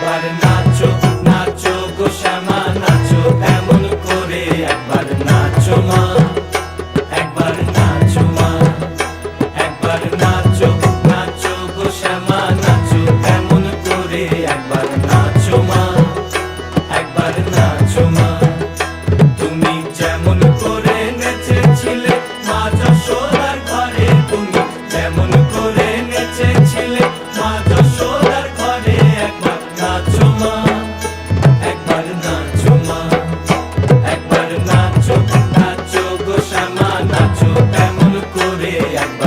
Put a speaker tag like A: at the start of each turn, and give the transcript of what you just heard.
A: একবার নাচো নাচো গো শ্যামা নাচো এমন করে একবার নাচো মা একবার নাচো মা একবার নাচো নাচো গো শ্যামা নাচো এমন করে একবার নাচো মা একবার নাচো মা তুমি যেমন করে নেচেছিলে মা যশোদার ঘরে তুমি যেমন করে নেচেছিলে মা যশোদার ঘরে একবার নাচো মা একবার নাচো মা একবার নাচো নাচো গো শ্যামা নাচো এমন করে একবার